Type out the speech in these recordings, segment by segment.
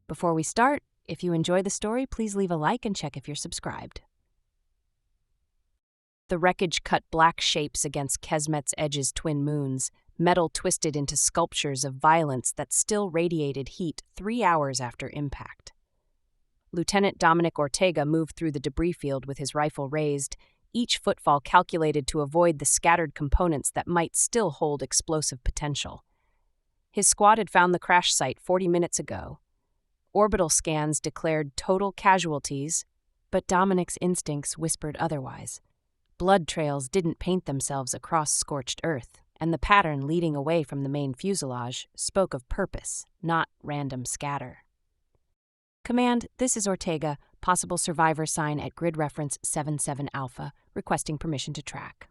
Before we start, if you enjoy the story, please leave a like and check if you're subscribed. The wreckage cut black shapes against Kesmet's edge's twin moons, metal twisted into sculptures of violence that still radiated heat 3 hours after impact. Lieutenant Dominic Ortega moved through the debris field with his rifle raised, each footfall calculated to avoid the scattered components that might still hold explosive potential. His squad had found the crash site 40 minutes ago. Orbital scans declared total casualties, but Dominic's instincts whispered otherwise. Blood trails didn't paint themselves across scorched earth, and the pattern leading away from the main fuselage spoke of purpose, not random scatter. Command, this is Ortega, possible survivor sign at grid reference 77 Alpha, requesting permission to track.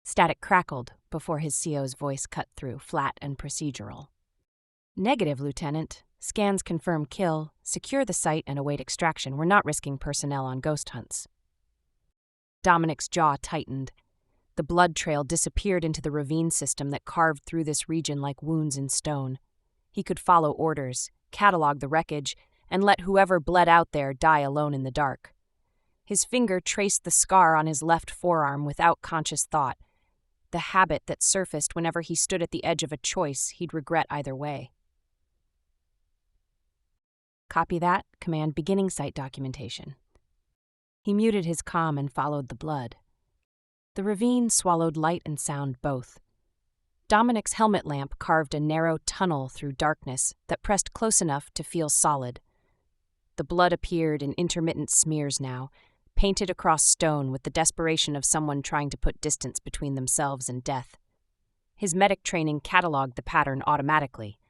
Static crackled before his CO's voice cut through, flat and procedural. Negative, Lieutenant. Scans confirm kill. Secure the site and await extraction. We're not risking personnel on ghost hunts. Dominic's jaw tightened. The blood trail disappeared into the ravine system that carved through this region like wounds in stone. He could follow orders, catalog the wreckage, and let whoever bled out there die alone in the dark. His finger traced the scar on his left forearm without conscious thought, the habit that surfaced whenever he stood at the edge of a choice he'd regret either way. Copy that. Command beginning site documentation. He muted his comm and followed the blood. The ravine swallowed light and sound both. Dominic's helmet lamp carved a narrow tunnel through darkness that pressed close enough to feel solid. The blood appeared in intermittent smears now, painted across stone with the desperation of someone trying to put distance between themselves and death. His medic training cataloged the pattern automatically.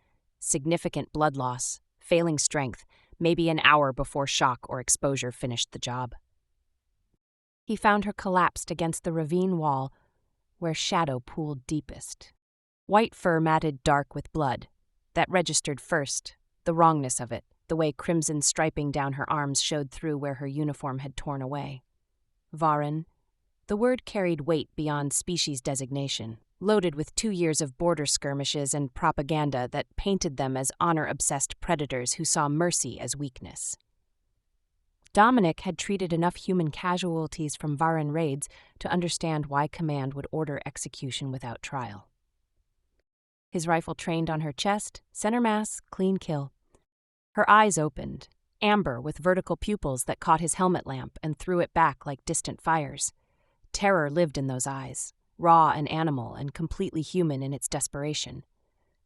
Significant blood loss, failing strength, maybe an hour before shock or exposure finished the job. He found her collapsed against the ravine wall, where shadow pooled deepest. White fur matted dark with blood. That registered first, the wrongness of it, the way crimson striping down her arms showed through where her uniform had torn away. Varan. The word carried weight beyond species designation, loaded with 2 years of border skirmishes and propaganda that painted them as honor-obsessed predators who saw mercy as weakness. Dominic had treated enough human casualties from Varan raids to understand why Command would order execution without trial. His rifle trained on her chest, center mass, clean kill. Her eyes opened, amber with vertical pupils that caught his helmet lamp and threw it back like distant fires. Terror lived in those eyes, raw and animal and completely human in its desperation.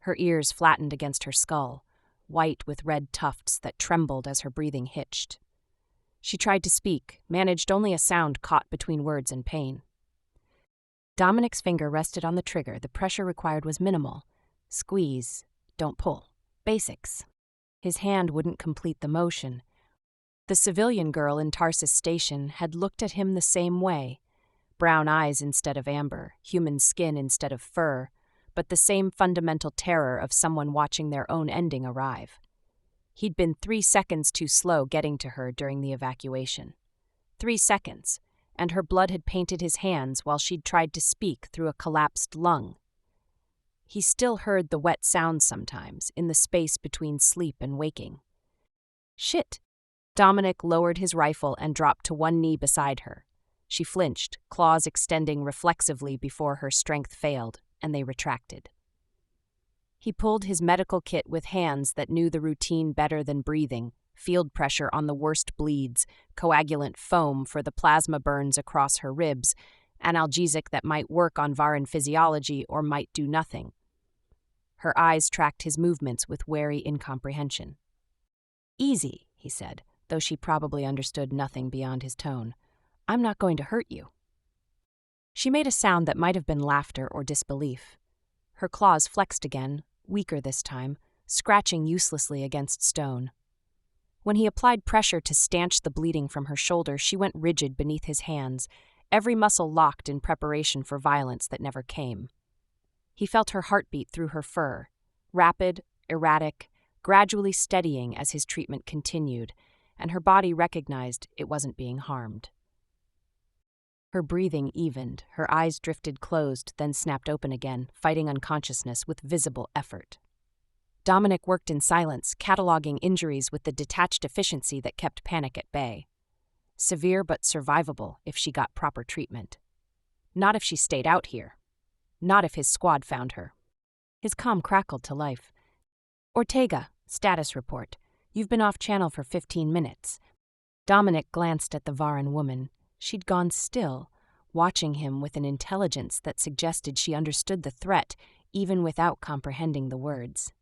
Her ears flattened against her skull, white with red tufts that trembled as her breathing hitched. She tried to speak, managed only a sound caught between words and pain. Dominic's finger rested on the trigger. The pressure required was minimal. Squeeze, don't pull. Basics. His hand wouldn't complete the motion. The civilian girl in Tarsus Station had looked at him the same way. Brown eyes instead of amber, human skin instead of fur, but the same fundamental terror of someone watching their own ending arrive. He'd been 3 seconds too slow getting to her during the evacuation. 3 seconds, and her blood had painted his hands while she'd tried to speak through a collapsed lung. He still heard the wet sounds sometimes, in the space between sleep and waking. Shit! Dominic lowered his rifle and dropped to one knee beside her. She flinched, claws extending reflexively before her strength failed, and they retracted. He pulled his medical kit with hands that knew the routine better than breathing, field pressure on the worst bleeds, coagulant foam for the plasma burns across her ribs, analgesic that might work on Varan physiology or might do nothing. Her eyes tracked his movements with wary incomprehension. Easy, he said, though she probably understood nothing beyond his tone. I'm not going to hurt you. She made a sound that might have been laughter or disbelief. Her claws flexed again, weaker this time, scratching uselessly against stone. When he applied pressure to stanch the bleeding from her shoulder, she went rigid beneath his hands, every muscle locked in preparation for violence that never came. He felt her heartbeat through her fur, rapid, erratic, gradually steadying as his treatment continued, and her body recognized it wasn't being harmed. Her breathing evened, her eyes drifted closed, then snapped open again, fighting unconsciousness with visible effort. Dominic worked in silence, cataloging injuries with the detached efficiency that kept panic at bay. Severe but survivable if she got proper treatment. Not if she stayed out here. Not if his squad found her. His comm crackled to life. Ortega, status report. You've been off channel for 15 minutes. Dominic glanced at the Varan woman. She'd gone still, watching him with an intelligence that suggested she understood the threat, even without comprehending the words.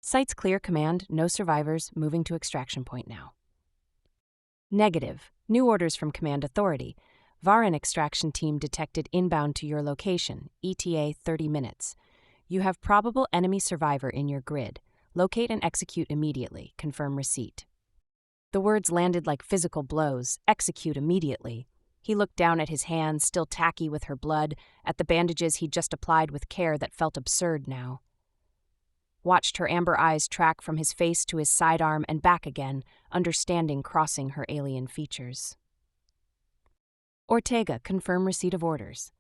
Sight's clear, Command. No survivors. Moving to extraction point now. Negative. New orders from Command Authority. Varan extraction team detected inbound to your location. ETA 30 minutes. You have probable enemy survivor in your grid. Locate and execute immediately. Confirm receipt. The words landed like physical blows. Execute immediately. He looked down at his hands, still tacky with her blood, at the bandages he'd just applied with care that felt absurd now. Watched her amber eyes track from his face to his sidearm and back again, understanding crossing her alien features. Ortega, confirm receipt of orders.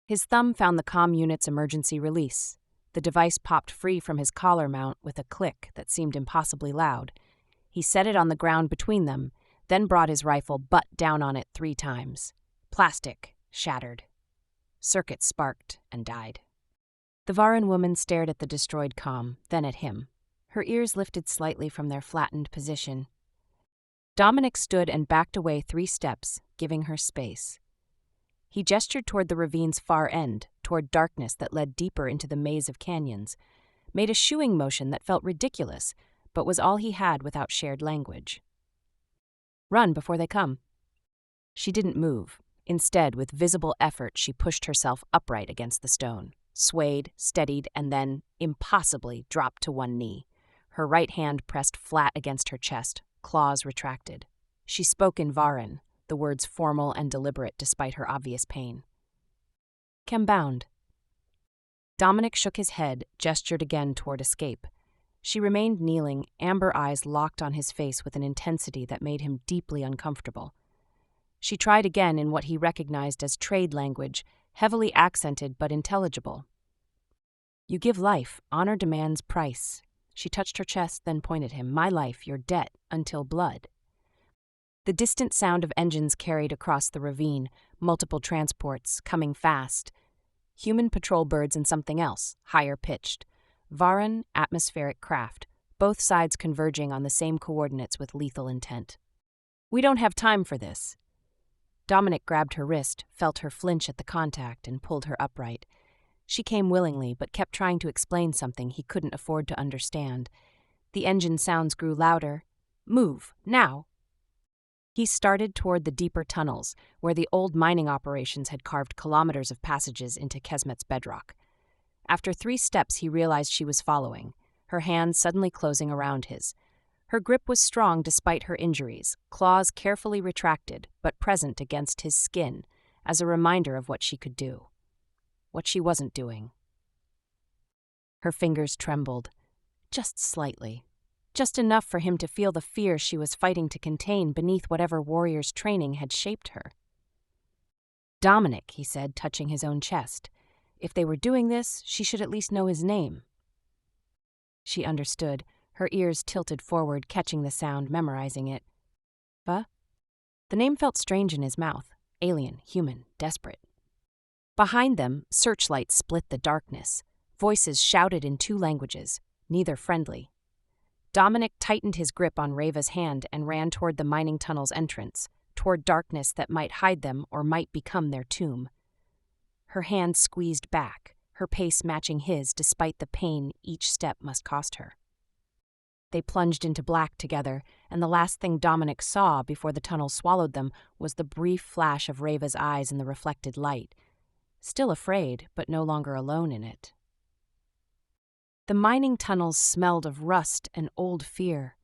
His thumb found the comm unit's emergency release. The device popped free from his collar mount with a click that seemed impossibly loud. He set it on the ground between them, then brought his rifle butt down on it 3 times. Plastic, shattered. Circuit sparked and died. The Varan woman stared at the destroyed comm, then at him. Her ears lifted slightly from their flattened position. Dominic stood and backed away 3 steps, giving her space. He gestured toward the ravine's far end, toward darkness that led deeper into the maze of canyons, made a shooing motion that felt ridiculous, but was all he had without shared language. Run before they come. She didn't move. Instead, with visible effort, she pushed herself upright against the stone, swayed, steadied, and then, impossibly, dropped to one knee. Her right hand pressed flat against her chest, claws retracted. She spoke in Varan, the words formal and deliberate despite her obvious pain. Bound. Dominic shook his head, gestured again toward escape. She remained kneeling, amber eyes locked on his face with an intensity that made him deeply uncomfortable. She tried again in what he recognized as trade language, heavily accented but intelligible. You give life, honor demands price. She touched her chest, then pointed him. My life, your debt, until blood. The distant sound of engines carried across the ravine, multiple transports, coming fast. Human patrol birds and something else, higher pitched. Varan, atmospheric craft, both sides converging on the same coordinates with lethal intent. We don't have time for this. Dominic grabbed her wrist, felt her flinch at the contact, and pulled her upright. She came willingly, but kept trying to explain something he couldn't afford to understand. The engine sounds grew louder. Move, now! He started toward the deeper tunnels, where the old mining operations had carved kilometers of passages into Kesmet's bedrock. After 3 steps, he realized she was following, her hands suddenly closing around his. Her grip was strong despite her injuries, claws carefully retracted, but present against his skin, as a reminder of what she could do. What she wasn't doing. Her fingers trembled, just slightly. Just enough for him to feel the fear she was fighting to contain beneath whatever warrior's training had shaped her. Dominic, he said, touching his own chest. If they were doing this, she should at least know his name. She understood, her ears tilted forward, catching the sound, memorizing it. Va? The name felt strange in his mouth. Alien, human, desperate. Behind them, searchlights split the darkness. Voices shouted in 2 languages, neither friendly. Dominic tightened his grip on Rava's hand and ran toward the mining tunnel's entrance, toward darkness that might hide them or might become their tomb. Her hand squeezed back, her pace matching his despite the pain each step must cost her. They plunged into black together, and the last thing Dominic saw before the tunnel swallowed them was the brief flash of Rava's eyes in the reflected light. Still afraid, but no longer alone in it. The mining tunnels smelled of rust and old fear.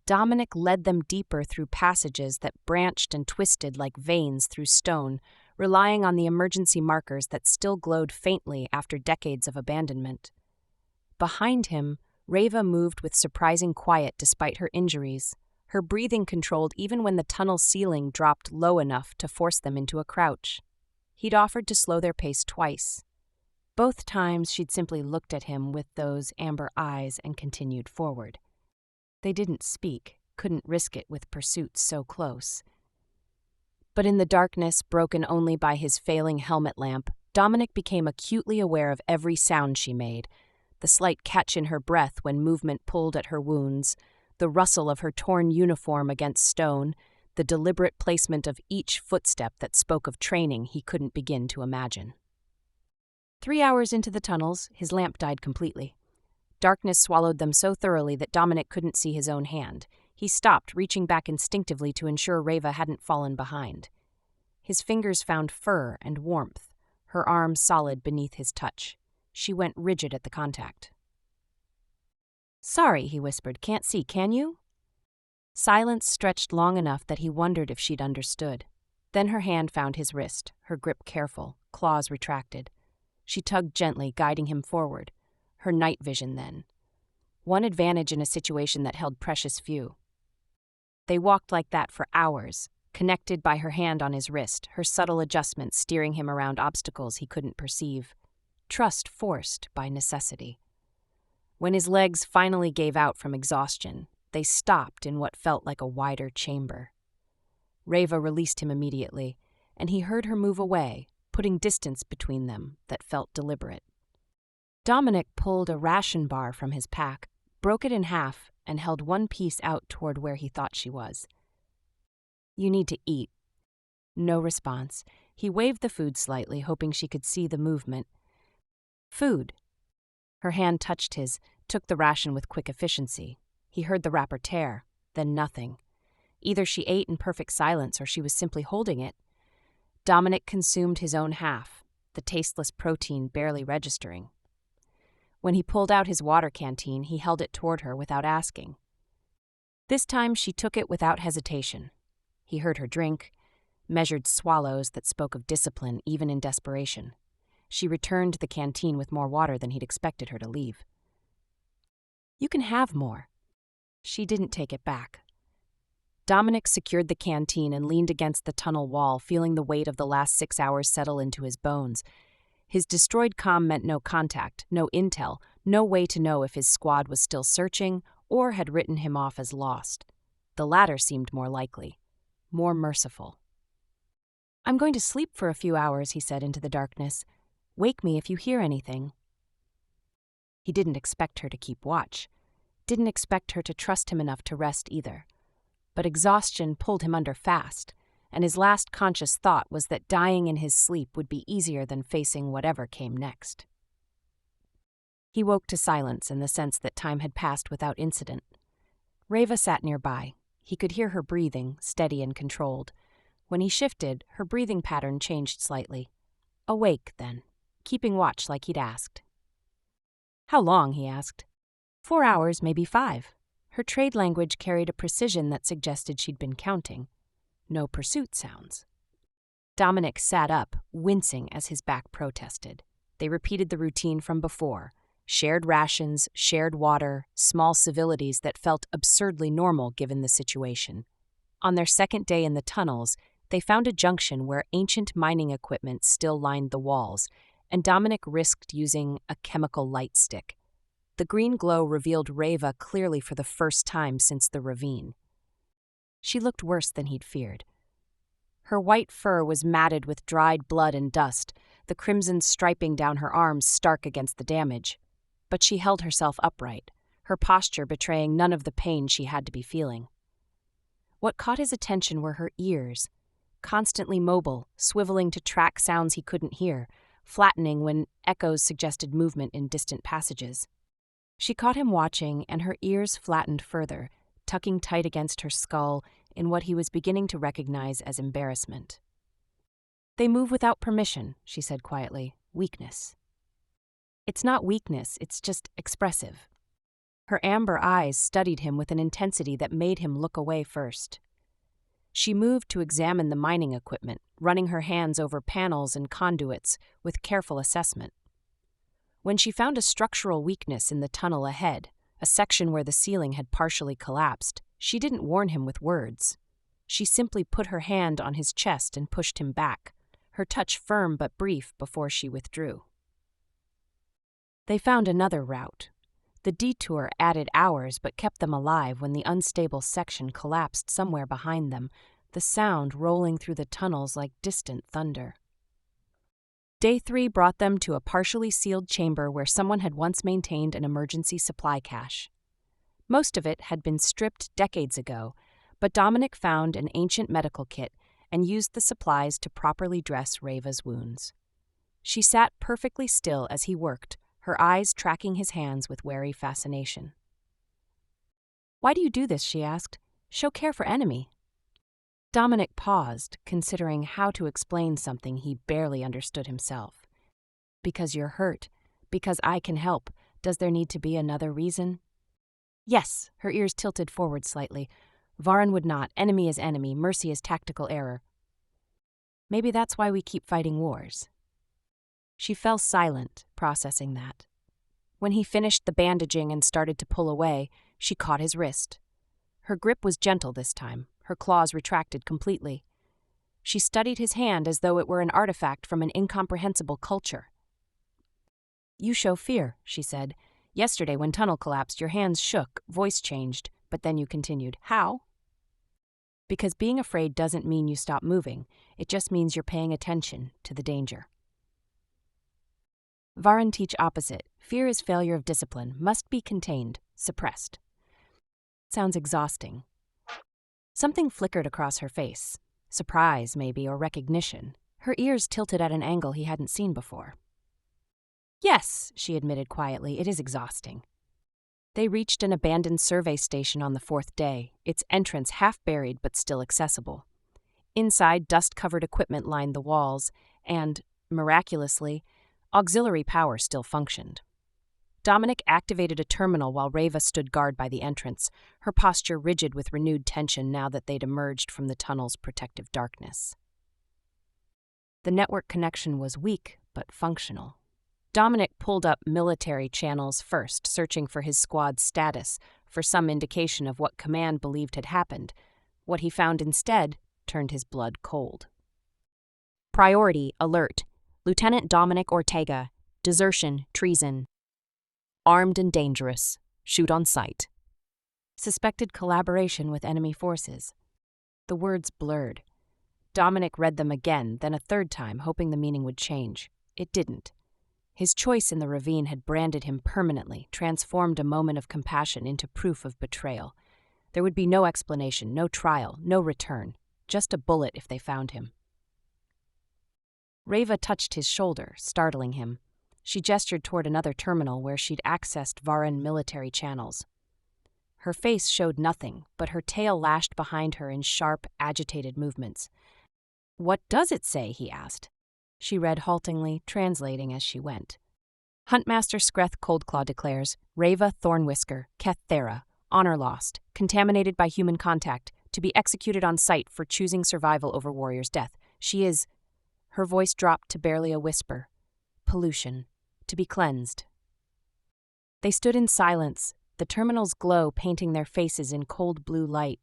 Dominic led them deeper through passages that branched and twisted like veins through stone, relying on the emergency markers that still glowed faintly after decades of abandonment. Behind him, Rava moved with surprising quiet despite her injuries, her breathing controlled even when the tunnel ceiling dropped low enough to force them into a crouch. He'd offered to slow their pace twice. Both times she'd simply looked at him with those amber eyes and continued forward. They didn't speak, couldn't risk it with pursuits so close. But in the darkness, broken only by his failing helmet lamp, Dominic became acutely aware of every sound she made, the slight catch in her breath when movement pulled at her wounds, the rustle of her torn uniform against stone, the deliberate placement of each footstep that spoke of training he couldn't begin to imagine. 3 hours into the tunnels, his lamp died completely. Darkness swallowed them so thoroughly that Dominic couldn't see his own hand. He stopped, reaching back instinctively to ensure Rava hadn't fallen behind. His fingers found fur and warmth, her arm solid beneath his touch. She went rigid at the contact. "Sorry," he whispered. "Can't see, can you?" Silence stretched long enough that he wondered if she'd understood. Then her hand found his wrist, her grip careful, claws retracted. She tugged gently, guiding him forward. Her night vision, then. One advantage in a situation that held precious few. They walked like that for hours, connected by her hand on his wrist, her subtle adjustments steering him around obstacles he couldn't perceive. Trust forced by necessity. When his legs finally gave out from exhaustion, they stopped in what felt like a wider chamber. Rava released him immediately, and he heard her move away, putting distance between them that felt deliberate. Dominic pulled a ration bar from his pack, broke it in half, and held one piece out toward where he thought she was. "You need to eat." No response. He waved the food slightly, hoping she could see the movement. "Food." Her hand touched his, took the ration with quick efficiency. He heard the wrapper tear, then nothing. Either she ate in perfect silence or she was simply holding it. Dominic consumed his own half, the tasteless protein barely registering. When he pulled out his water canteen, he held it toward her without asking. This time she took it without hesitation. He heard her drink, measured swallows that spoke of discipline even in desperation. She returned the canteen with more water than he'd expected her to leave. "You can have more." She didn't take it back. Dominic secured the canteen and leaned against the tunnel wall, feeling the weight of the last 6 hours settle into his bones. His destroyed comm meant no contact, no intel, no way to know if his squad was still searching or had written him off as lost. The latter seemed more likely, more merciful. "I'm going to sleep for a few hours," he said into the darkness. "Wake me if you hear anything." He didn't expect her to keep watch, didn't expect her to trust him enough to rest either. But exhaustion pulled him under fast, and his last conscious thought was that dying in his sleep would be easier than facing whatever came next. He woke to silence and the sense that time had passed without incident. Rava sat nearby. He could hear her breathing, steady and controlled. When he shifted, her breathing pattern changed slightly. Awake, then, keeping watch like he'd asked. "How long?" he asked. 4 hours, maybe 5. Her trade language carried a precision that suggested she'd been counting. No pursuit sounds. Dominic sat up, wincing as his back protested. They repeated the routine from before. Shared rations, shared water, small civilities that felt absurdly normal given the situation. On their second day in the tunnels, they found a junction where ancient mining equipment still lined the walls, and Dominic risked using a chemical light stick. The green glow revealed Rava clearly for the first time since the Ravine. She looked worse than he'd feared. Her white fur was matted with dried blood and dust, the crimson striping down her arms stark against the damage. But she held herself upright, her posture betraying none of the pain she had to be feeling. What caught his attention were her ears, constantly mobile, swiveling to track sounds he couldn't hear, flattening when echoes suggested movement in distant passages. She caught him watching, and her ears flattened further, tucking tight against her skull in what he was beginning to recognize as embarrassment. "They move without permission," she said quietly. "Weakness." "It's not weakness, it's just expressive." Her amber eyes studied him with an intensity that made him look away first. She moved to examine the mining equipment, running her hands over panels and conduits with careful assessment. When she found a structural weakness in the tunnel ahead, a section where the ceiling had partially collapsed, she didn't warn him with words. She simply put her hand on his chest and pushed him back, her touch firm but brief before she withdrew. They found another route. The detour added hours but kept them alive when the unstable section collapsed somewhere behind them, the sound rolling through the tunnels like distant thunder. Day 3 brought them to a partially sealed chamber where someone had once maintained an emergency supply cache. Most of it had been stripped decades ago, but Dominic found an ancient medical kit and used the supplies to properly dress Rava's wounds. She sat perfectly still as he worked, her eyes tracking his hands with wary fascination. "Why do you do this?" she asked. "Show care for enemy." Dominic paused, considering how to explain something he barely understood himself. "Because you're hurt. Because I can help. Does there need to be another reason?" "Yes," her ears tilted forward slightly. "Varen would not. Enemy is enemy. Mercy is tactical error. Maybe that's why we keep fighting wars." She fell silent, processing that. When he finished the bandaging and started to pull away, she caught his wrist. Her grip was gentle this time, her claws retracted completely. She studied his hand as though it were an artifact from an incomprehensible culture. "You show fear," she said. "Yesterday, when tunnel collapsed, your hands shook, voice changed, but then you continued. How?" "Because being afraid doesn't mean you stop moving. It just means you're paying attention to the danger." Varen teach opposite. Fear is failure of discipline, must be contained, suppressed. Sounds exhausting. Something flickered across her face. Surprise, maybe, or recognition. Her ears tilted at an angle he hadn't seen before. "Yes," she admitted quietly, "it is exhausting." They reached an abandoned survey station on the 4th day, its entrance half buried but still accessible. Inside, dust-covered equipment lined the walls, and, miraculously, auxiliary power still functioned. Dominic activated a terminal while Rava stood guard by the entrance, her posture rigid with renewed tension now that they'd emerged from the tunnel's protective darkness. The network connection was weak but functional. Dominic pulled up military channels first, searching for his squad's status, for some indication of what command believed had happened. What he found instead turned his blood cold. "Priority, alert. Lieutenant Dominic Ortega. Desertion, treason. Armed and dangerous. Shoot on sight. Suspected collaboration with enemy forces." The words blurred. Dominic read them again, then a third time, hoping the meaning would change. It didn't. His choice in the ravine had branded him permanently, transformed a moment of compassion into proof of betrayal. There would be no explanation, no trial, no return. Just a bullet if they found him. Rava touched his shoulder, startling him. She gestured toward another terminal where she'd accessed Varen military channels. Her face showed nothing, but her tail lashed behind her in sharp, agitated movements. "What does it say?" he asked. She read haltingly, translating as she went. "Huntmaster Screth Coldclaw declares, Rava Thornwhisker, Keththera, honor lost, contaminated by human contact, to be executed on sight for choosing survival over warrior's death. She is..." Her voice dropped to barely a whisper. "Pollution. To be cleansed." They stood in silence, the terminal's glow painting their faces in cold blue light.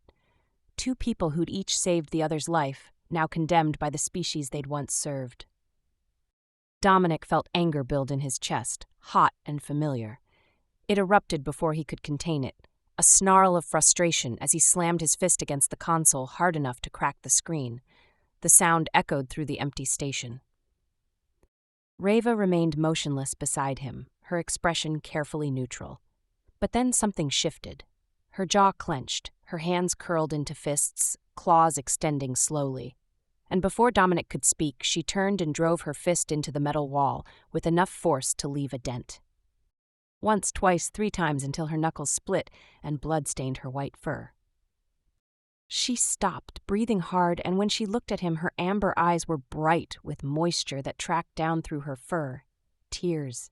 Two people who'd each saved the other's life, now condemned by the species they'd once served. Dominic felt anger build in his chest, hot and familiar. It erupted before he could contain it, a snarl of frustration as he slammed his fist against the console hard enough to crack the screen. The sound echoed through the empty station. Rava remained motionless beside him, her expression carefully neutral. But then something shifted. Her jaw clenched, her hands curled into fists, claws extending slowly. And before Dominic could speak, she turned and drove her fist into the metal wall with enough force to leave a dent. Once, twice, 3 times until her knuckles split and blood stained her white fur. She stopped, breathing hard, and when she looked at him, her amber eyes were bright with moisture that tracked down through her fur. Tears.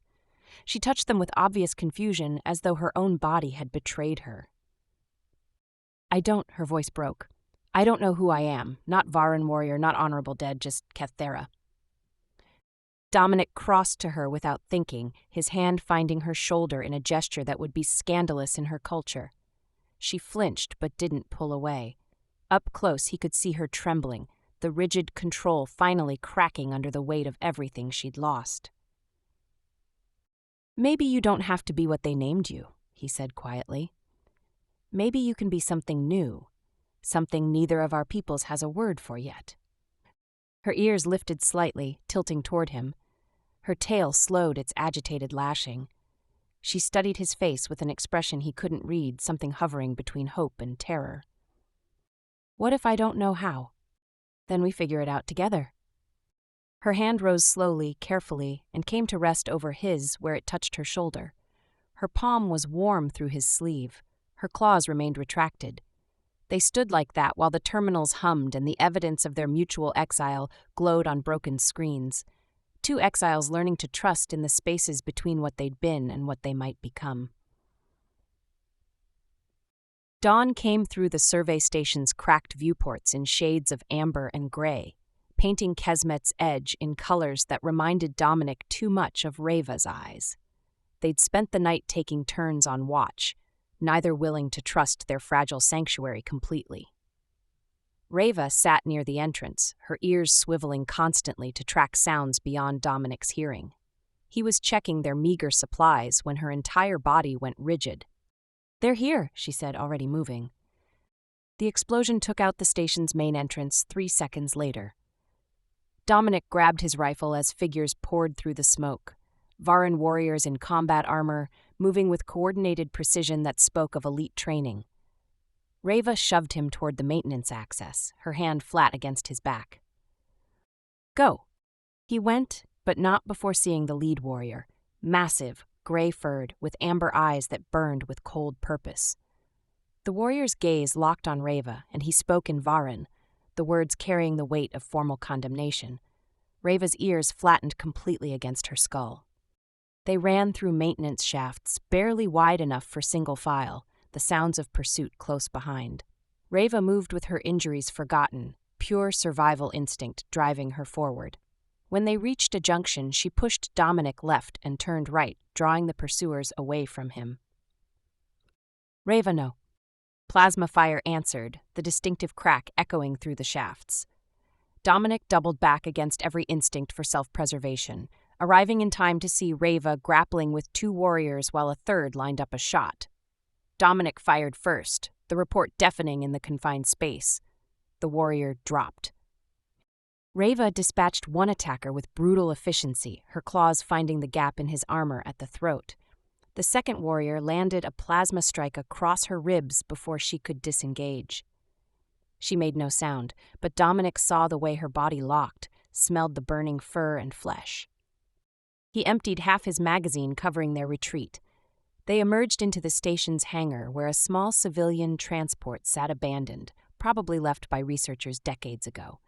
She touched them with obvious confusion, as though her own body had betrayed her. Her voice broke. "I don't know who I am. Not Varen warrior, not honorable dead, just Keththera." Dominic crossed to her without thinking, his hand finding her shoulder in a gesture that would be scandalous in her culture. She flinched but didn't pull away. Up close, he could see her trembling, the rigid control finally cracking under the weight of everything she'd lost. Maybe you don't have to be what they named you, he said quietly. Maybe you can be something new, something neither of our peoples has a word for yet. Her ears lifted slightly, tilting toward him. Her tail slowed its agitated lashing. She studied his face with an expression he couldn't read, something hovering between hope and terror. What if I don't know how? Then we figure it out together. Her hand rose slowly, carefully, and came to rest over his where it touched her shoulder. Her palm was warm through his sleeve. Her claws remained retracted. They stood like that while the terminals hummed and the evidence of their mutual exile glowed on broken screens. Two exiles learning to trust in the spaces between what they'd been and what they might become. Dawn came through the survey station's cracked viewports in shades of amber and gray, painting Kesmet's edge in colors that reminded Dominic too much of Rava's eyes. They'd spent the night taking turns on watch, neither willing to trust their fragile sanctuary completely. Rava sat near the entrance, her ears swiveling constantly to track sounds beyond Dominic's hearing. He was checking their meager supplies when her entire body went rigid. "They're here," she said, already moving. The explosion took out the station's main entrance 3 seconds later. Dominic grabbed his rifle as figures poured through the smoke. Varan warriors in combat armor, moving with coordinated precision that spoke of elite training. Rava shoved him toward the maintenance access, her hand flat against his back. "Go." He went, but not before seeing the lead warrior, massive, gray-furred, with amber eyes that burned with cold purpose. The warrior's gaze locked on Rava, and he spoke in Varan, the words carrying the weight of formal condemnation. Rava's ears flattened completely against her skull. They ran through maintenance shafts, barely wide enough for single file, the sounds of pursuit close behind. Rava moved with her injuries forgotten, pure survival instinct driving her forward. When they reached a junction, she pushed Dominic left and turned right, drawing the pursuers away from him. "Rava, no." Plasma fire answered, the distinctive crack echoing through the shafts. Dominic doubled back against every instinct for self-preservation, arriving in time to see Rava grappling with 2 warriors while a third lined up a shot. Dominic fired first, the report deafening in the confined space. The warrior dropped. Rava dispatched one attacker with brutal efficiency, her claws finding the gap in his armor at the throat. The second warrior landed a plasma strike across her ribs before she could disengage. She made no sound, but Dominic saw the way her body locked, smelled the burning fur and flesh. He emptied half his magazine, covering their retreat. They emerged into the station's hangar, where a small civilian transport sat abandoned, probably left by researchers decades ago.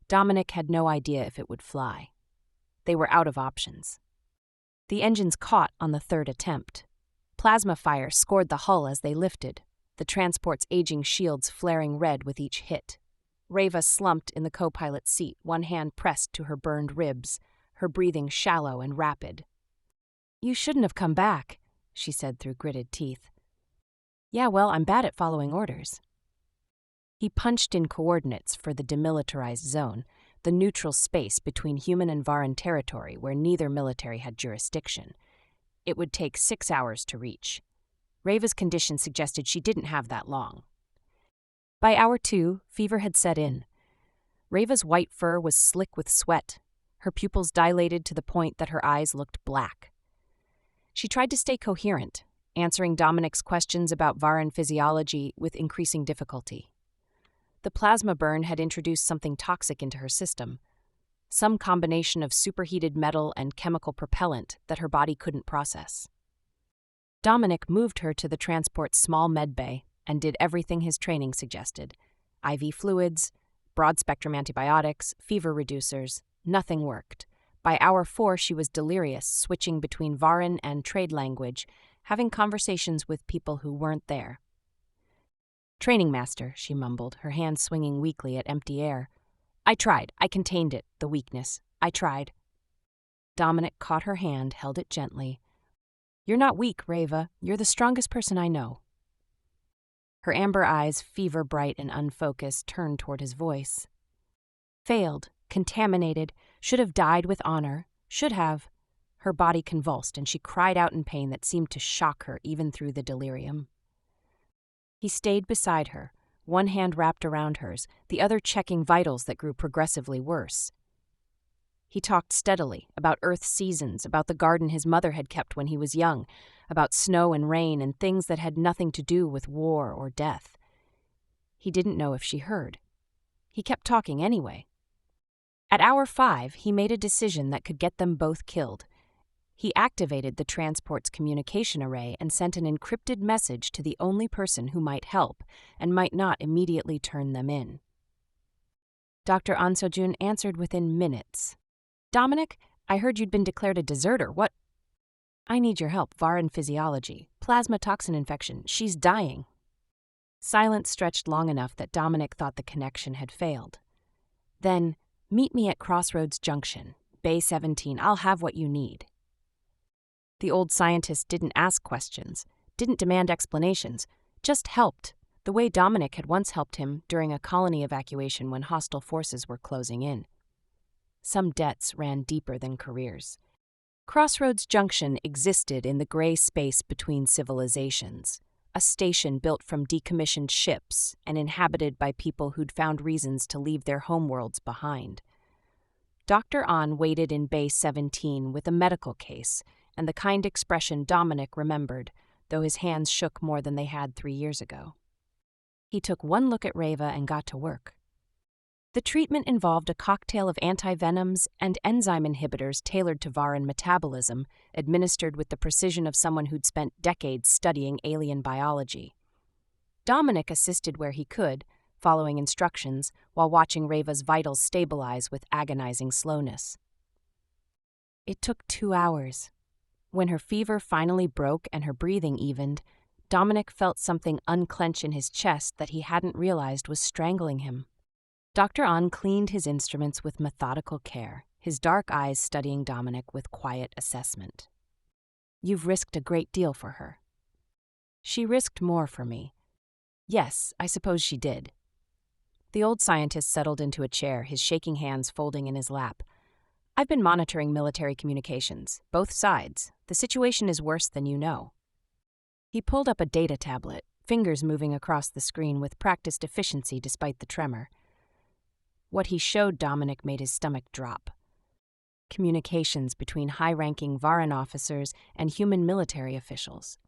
Dominic had no idea if it would fly. They were out of options. The engines caught on the third attempt. Plasma fire scored the hull as they lifted, the transport's aging shields flaring red with each hit. Rava slumped in the co-pilot's seat, one hand pressed to her burned ribs, her breathing shallow and rapid. "You shouldn't have come back," she said through gritted teeth. "Yeah, well, I'm bad at following orders." He punched in coordinates for the demilitarized zone, the neutral space between human and Varan territory where neither military had jurisdiction. It would take 6 hours to reach. Rava's condition suggested she didn't have that long. By hour 2, fever had set in. Rava's white fur was slick with sweat, her pupils dilated to the point that her eyes looked black. She tried to stay coherent, answering Dominic's questions about Varan physiology with increasing difficulty. The plasma burn had introduced something toxic into her system, some combination of superheated metal and chemical propellant that her body couldn't process. Dominic moved her to the transport's small med bay and did everything his training suggested. IV fluids, broad-spectrum antibiotics, fever reducers. Nothing worked. By hour 4, she was delirious, switching between Varan and trade language, having conversations with people who weren't there. "Training master," she mumbled, her hand swinging weakly at empty air. "I tried. I contained it, the weakness. I tried." Dominic caught her hand, held it gently. "You're not weak, Rava. You're the strongest person I know." Her amber eyes, fever-bright and unfocused, turned toward his voice. "Failed, contaminated, should have died with honor, should have." Her body convulsed, and she cried out in pain that seemed to shock her even through the delirium. He stayed beside her, one hand wrapped around hers, the other checking vitals that grew progressively worse. He talked steadily about Earth's seasons, about the garden his mother had kept when he was young, about snow and rain and things that had nothing to do with war or death. He didn't know if she heard. He kept talking anyway. At hour 5, he made a decision that could get them both killed. He activated the transport's communication array and sent an encrypted message to the only person who might help and might not immediately turn them in. Dr. An Seo-jun answered within minutes. "Dominic, I heard you'd been declared a deserter. What?" "I need your help. Varan physiology. Plasma toxin infection. She's dying." Silence stretched long enough that Dominic thought the connection had failed. Then, "Meet me at Crossroads Junction, Bay 17. I'll have what you need." The old scientist didn't ask questions, didn't demand explanations, just helped, the way Dominic had once helped him during a colony evacuation when hostile forces were closing in. Some debts ran deeper than careers. Crossroads Junction existed in the gray space between civilizations, a station built from decommissioned ships and inhabited by people who'd found reasons to leave their homeworlds behind. Dr. An waited in Bay 17 with a medical case and the kind expression Dominic remembered, though his hands shook more than they had 3 years ago. He took one look at Rava and got to work. The treatment involved a cocktail of antivenoms and enzyme inhibitors tailored to Varan metabolism, administered with the precision of someone who'd spent decades studying alien biology. Dominic assisted where he could, following instructions, while watching Rava's vitals stabilize with agonizing slowness. It took 2 hours. When her fever finally broke and her breathing evened, Dominic felt something unclench in his chest that he hadn't realized was strangling him. Dr. An cleaned his instruments with methodical care, his dark eyes studying Dominic with quiet assessment. "You've risked a great deal for her." "She risked more for me." "Yes, I suppose she did." The old scientist settled into a chair, his shaking hands folding in his lap. "I've been monitoring military communications, both sides. The situation is worse than you know." He pulled up a data tablet, fingers moving across the screen with practiced efficiency despite the tremor. What he showed Dominic made his stomach drop. Communications between high-ranking Varan officers and human military officials.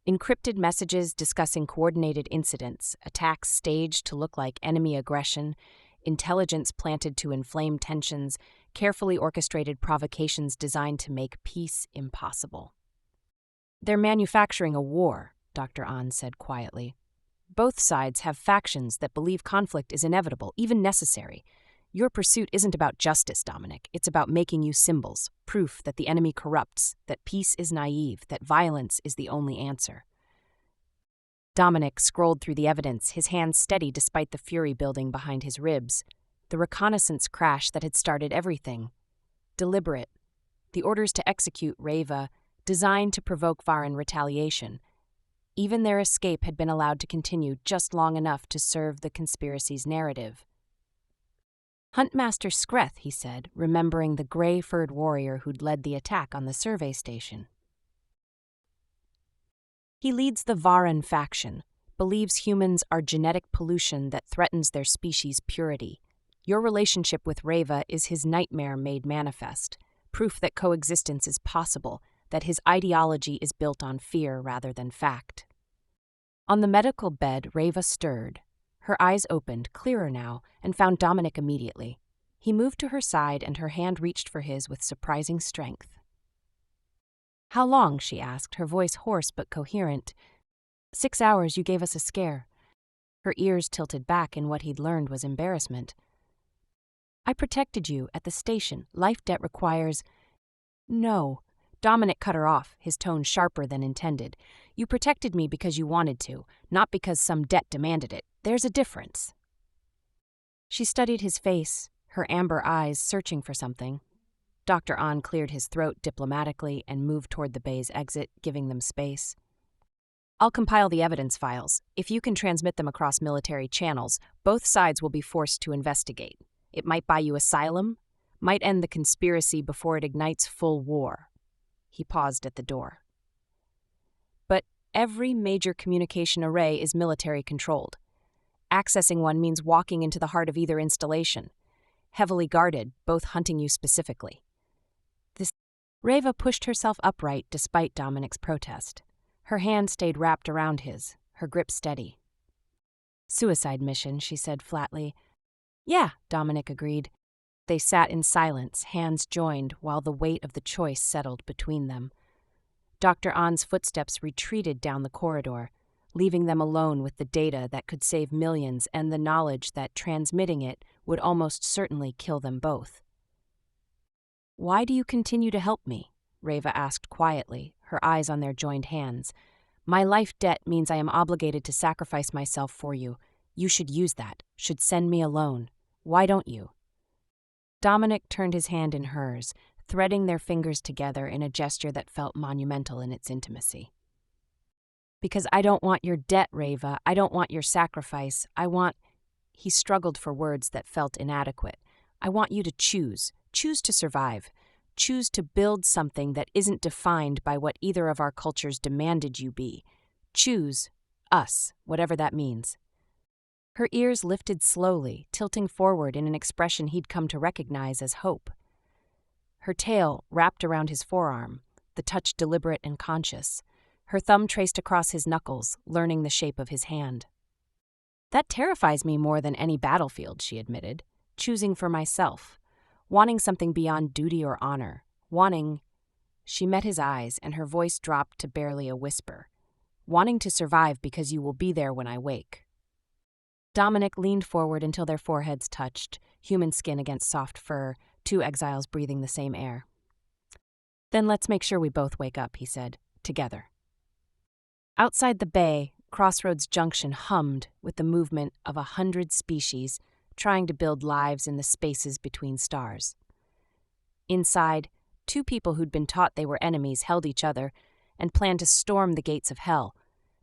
Encrypted messages discussing coordinated incidents, attacks staged to look like enemy aggression, intelligence planted to inflame tensions, carefully orchestrated provocations designed to make peace impossible. "They're manufacturing a war," Dr. An said quietly. "Both sides have factions that believe conflict is inevitable, even necessary. Your pursuit isn't about justice, Dominic. It's about making you symbols, proof that the enemy corrupts, that peace is naive, that violence is the only answer." Dominic scrolled through the evidence, his hands steady despite the fury building behind his ribs. The reconnaissance crash that had started everything. Deliberate. The orders to execute Rava, designed to provoke Varan retaliation. Even their escape had been allowed to continue just long enough to serve the conspiracy's narrative. "Huntmaster Skreth," he said, remembering the gray-furred warrior who'd led the attack on the survey station. "He leads the Varan faction, believes humans are genetic pollution that threatens their species' purity. Your relationship with Rava is his nightmare made manifest, proof that coexistence is possible, that his ideology is built on fear rather than fact." On the medical bed, Rava stirred. Her eyes opened, clearer now, and found Dominic immediately. He moved to her side, and her hand reached for his with surprising strength. "How long?" she asked, her voice hoarse but coherent. 6 hours, you gave us a scare." Her ears tilted back in what he'd learned was embarrassment. "I protected you at the station. Life debt requires—" "No." Dominic cut her off, his tone sharper than intended. "You protected me because you wanted to, not because some debt demanded it. There's a difference." She studied his face, her amber eyes searching for something. Dr. An cleared his throat diplomatically and moved toward the bay's exit, giving them space. "I'll compile the evidence files. If you can transmit them across military channels, both sides will be forced to investigate. It might buy you asylum, might end the conspiracy before it ignites full war." He paused at the door. But every major communication array is military-controlled. Accessing one means walking into the heart of either installation, heavily guarded, both hunting you specifically. Rava pushed herself upright despite Dominic's protest. Her hand stayed wrapped around his, her grip steady. "Suicide mission," she said flatly. "Yeah," Dominic agreed. They sat in silence, hands joined, while the weight of the choice settled between them. Dr. On's footsteps retreated down the corridor, leaving them alone with the data that could save millions and the knowledge that transmitting it would almost certainly kill them both. "Why do you continue to help me?" Rava asked quietly, her eyes on their joined hands. "My life debt means I am obligated to sacrifice myself for you. You should use that, should send me alone. Why don't you?" Dominic turned his hand in hers, threading their fingers together in a gesture that felt monumental in its intimacy. "Because I don't want your debt, Rava. I don't want your sacrifice. I want—" He struggled for words that felt inadequate. "I want you to choose to survive. Choose to build something that isn't defined by what either of our cultures demanded you be. Choose us, whatever that means." Her ears lifted slowly, tilting forward in an expression he'd come to recognize as hope. Her tail wrapped around his forearm, the touch deliberate and conscious. Her thumb traced across his knuckles, learning the shape of his hand. "That terrifies me more than any battlefield," she admitted. "Choosing for myself. Wanting something beyond duty or honor. Wanting—" She met his eyes, and her voice dropped to barely a whisper. "Wanting to survive because you will be there when I wake." Dominic leaned forward until their foreheads touched, human skin against soft fur, two exiles breathing the same air. "Then let's make sure we both wake up," he said, "together." Outside the bay, Crossroads Junction hummed with the movement of 100 species trying to build lives in the spaces between stars. Inside, two people who'd been taught they were enemies held each other and planned to storm the gates of hell,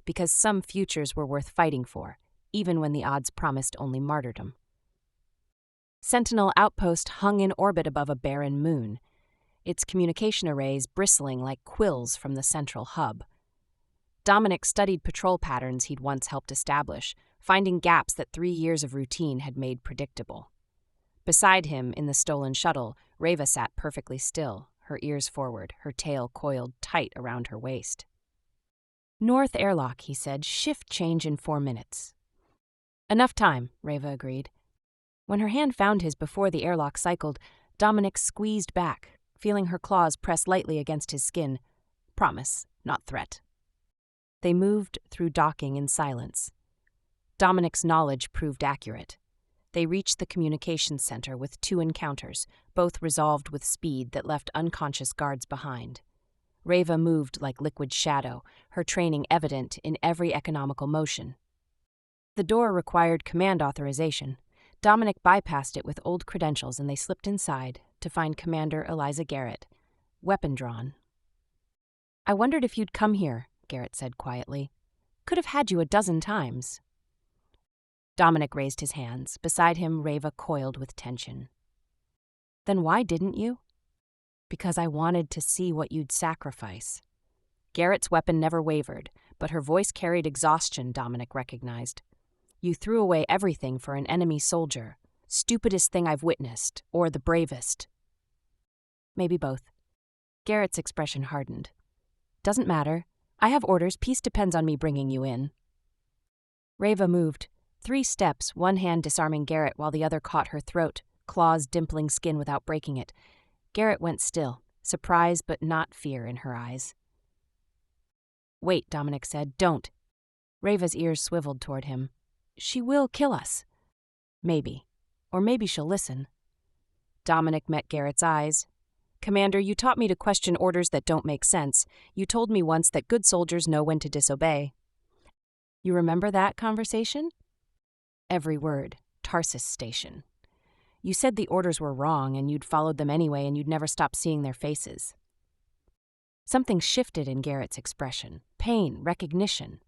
because some futures were worth fighting for, even when the odds promised only martyrdom. Sentinel Outpost hung in orbit above a barren moon, its communication arrays bristling like quills from the central hub. Dominic studied patrol patterns he'd once helped establish, finding gaps that 3 years of routine had made predictable. Beside him, in the stolen shuttle, Rava sat perfectly still, her ears forward, her tail coiled tight around her waist. "North airlock," he said. "Shift change in 4 minutes." "Enough time," Rava agreed. When her hand found his before the airlock cycled, Dominic squeezed back, feeling her claws press lightly against his skin. Promise, not threat. They moved through docking in silence. Dominic's knowledge proved accurate. They reached the communications center with 2 encounters, both resolved with speed that left unconscious guards behind. Rava moved like liquid shadow, her training evident in every economical motion. The door required command authorization. Dominic bypassed it with old credentials, and they slipped inside to find Commander Eliza Garrett, weapon drawn. "I wondered if you'd come here," Garrett said quietly. "Could have had you a dozen times." Dominic raised his hands. Beside him, Rava coiled with tension. "Then why didn't you?" "Because I wanted to see what you'd sacrifice." Garrett's weapon never wavered, but her voice carried exhaustion, Dominic recognized. "You threw away everything for an enemy soldier. Stupidest thing I've witnessed, or the bravest." "Maybe both." Garrett's expression hardened. "Doesn't matter. I have orders. Peace depends on me bringing you in." Rava moved. 3 steps, one hand disarming Garrett while the other caught her throat, claws dimpling skin without breaking it. Garrett went still, surprise but not fear in her eyes. "Wait," Dominic said. "Don't." Rava's ears swiveled toward him. "She will kill us." "Maybe. Or maybe she'll listen." Dominic met Garrett's eyes. "Commander, you taught me to question orders that don't make sense. You told me once that good soldiers know when to disobey." "You remember that conversation?" "Every word. Tarsus Station. You said the orders were wrong and you'd followed them anyway and you'd never stop seeing their faces." Something shifted in Garrett's expression. Pain, recognition.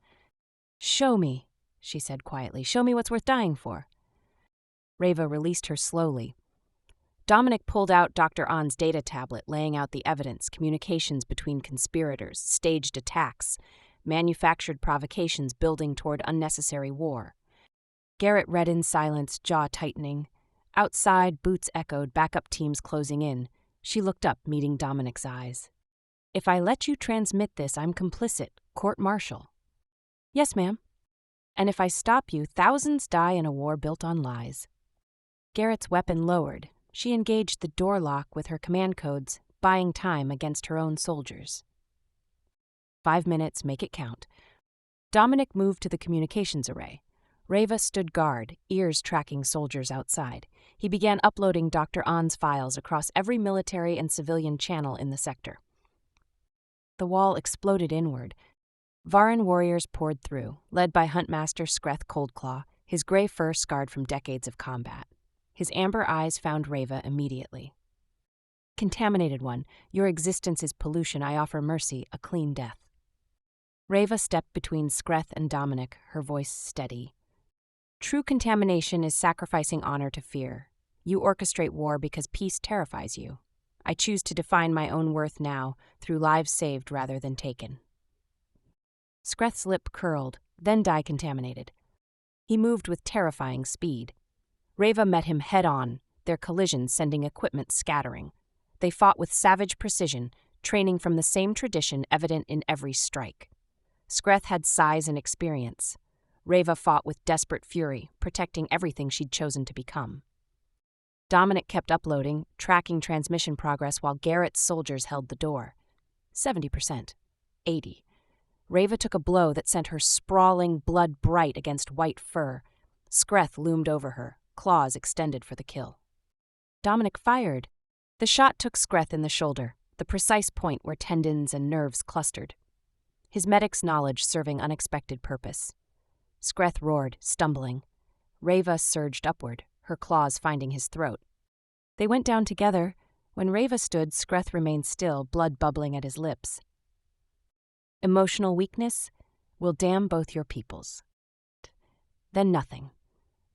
"Show me," she said quietly. "Show me what's worth dying for." Rava released her slowly. Dominic pulled out Dr. On's data tablet, laying out the evidence, communications between conspirators, staged attacks, manufactured provocations building toward unnecessary war. Garrett read in silence, jaw tightening. Outside, boots echoed, backup teams closing in. She looked up, meeting Dominic's eyes. "If I let you transmit this, I'm complicit. Court-martial." "Yes, ma'am." "And if I stop you, thousands die in a war built on lies." Garrett's weapon lowered. She engaged the door lock with her command codes, buying time against her own soldiers. 5 minutes, make it count. Dominic moved to the communications array. Rava stood guard, ears tracking soldiers outside. He began uploading Dr. On's files across every military and civilian channel in the sector. The wall exploded inward. Varan warriors poured through, led by Huntmaster Skreth Coldclaw, his gray fur scarred from decades of combat. His amber eyes found Rava immediately. "Contaminated one, your existence is pollution. I offer mercy, a clean death." Rava stepped between Skreth and Dominic, her voice steady. "True contamination is sacrificing honor to fear. You orchestrate war because peace terrifies you. I choose to define my own worth now, through lives saved rather than taken." Skreth's lip curled, then dye-contaminated. He moved with terrifying speed. Rava met him head-on, their collision sending equipment scattering. They fought with savage precision, training from the same tradition evident in every strike. Skreth had size and experience. Rava fought with desperate fury, protecting everything she'd chosen to become. Dominic kept uploading, tracking transmission progress while Garrett's soldiers held the door. 70%. 80. Rava took a blow that sent her sprawling, blood bright against white fur. Skreth loomed over her, claws extended for the kill. Dominic fired. The shot took Skreth in the shoulder, the precise point where tendons and nerves clustered. His medic's knowledge serving unexpected purpose. Skreth roared, stumbling. Rava surged upward, her claws finding his throat. They went down together. When Rava stood, Skreth remained still, blood bubbling at his lips. "Emotional weakness will damn both your peoples." Then nothing.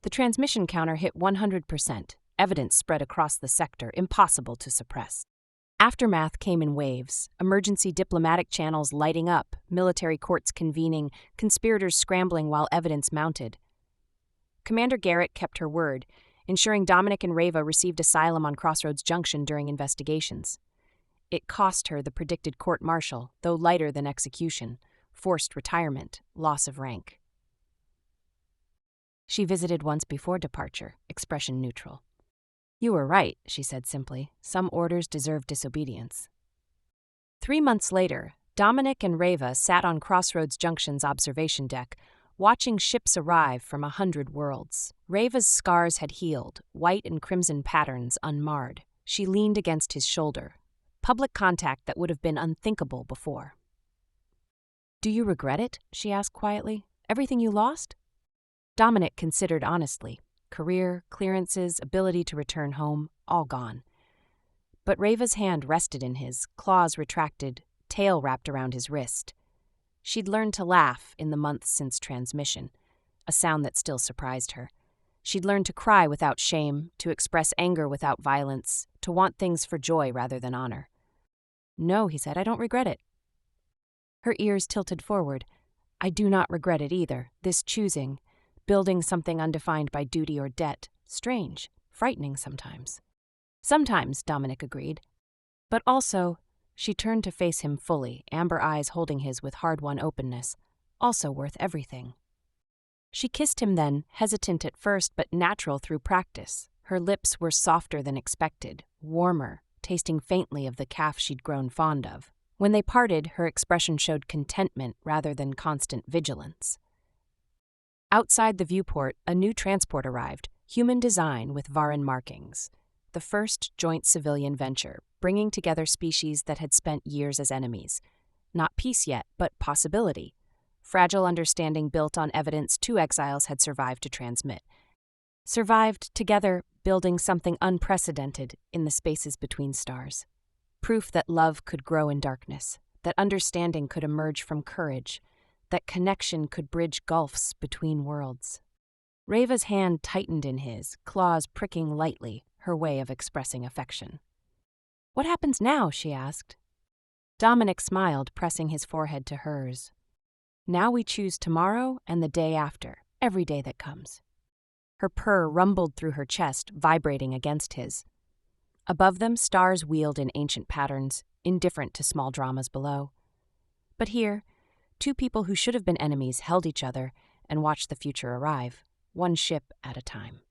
The transmission counter hit 100%, evidence spread across the sector, impossible to suppress. Aftermath came in waves, emergency diplomatic channels lighting up, military courts convening, conspirators scrambling while evidence mounted. Commander Garrett kept her word, ensuring Dominic and Rava received asylum on Crossroads Junction during investigations. It cost her the predicted court-martial, though lighter than execution, forced retirement, loss of rank. She visited once before departure, expression neutral. "You were right," she said simply. "Some orders deserve disobedience." 3 months later, Dominic and Rava sat on Crossroads Junction's observation deck, watching ships arrive from 100 worlds. Rava's scars had healed, white and crimson patterns unmarred. She leaned against his shoulder. Public contact that would have been unthinkable before. "Do you regret it?" she asked quietly. "Everything you lost?" Dominic considered honestly. Career, clearances, ability to return home, all gone. But Rava's hand rested in his, claws retracted, tail wrapped around his wrist. She'd learned to laugh in the months since transmission, a sound that still surprised her. She'd learned to cry without shame, to express anger without violence, to want things for joy rather than honor. "No," he said, "I don't regret it." Her ears tilted forward. "I do not regret it either, this choosing. Building something undefined by duty or debt. Strange, frightening sometimes." "Sometimes," Dominic agreed. But also, she turned to face him fully, amber eyes holding his with hard-won openness. Also worth everything. She kissed him then, hesitant at first but natural through practice. Her lips were softer than expected, warmer, tasting faintly of the calf she'd grown fond of. When they parted, her expression showed contentment rather than constant vigilance. Outside the viewport, a new transport arrived, human design with Varan markings. The first joint civilian venture, bringing together species that had spent years as enemies. Not peace yet, but possibility. Fragile understanding built on evidence 2 exiles had survived to transmit. Survived together, building something unprecedented in the spaces between stars. Proof that love could grow in darkness, that understanding could emerge from courage, that connection could bridge gulfs between worlds. Rava's hand tightened in his, claws pricking lightly, her way of expressing affection. "What happens now?" she asked. Dominic smiled, pressing his forehead to hers. "Now we choose tomorrow and the day after, every day that comes." Her purr rumbled through her chest, vibrating against his. Above them, stars wheeled in ancient patterns, indifferent to small dramas below. But here, two people who should have been enemies held each other and watched the future arrive, one ship at a time.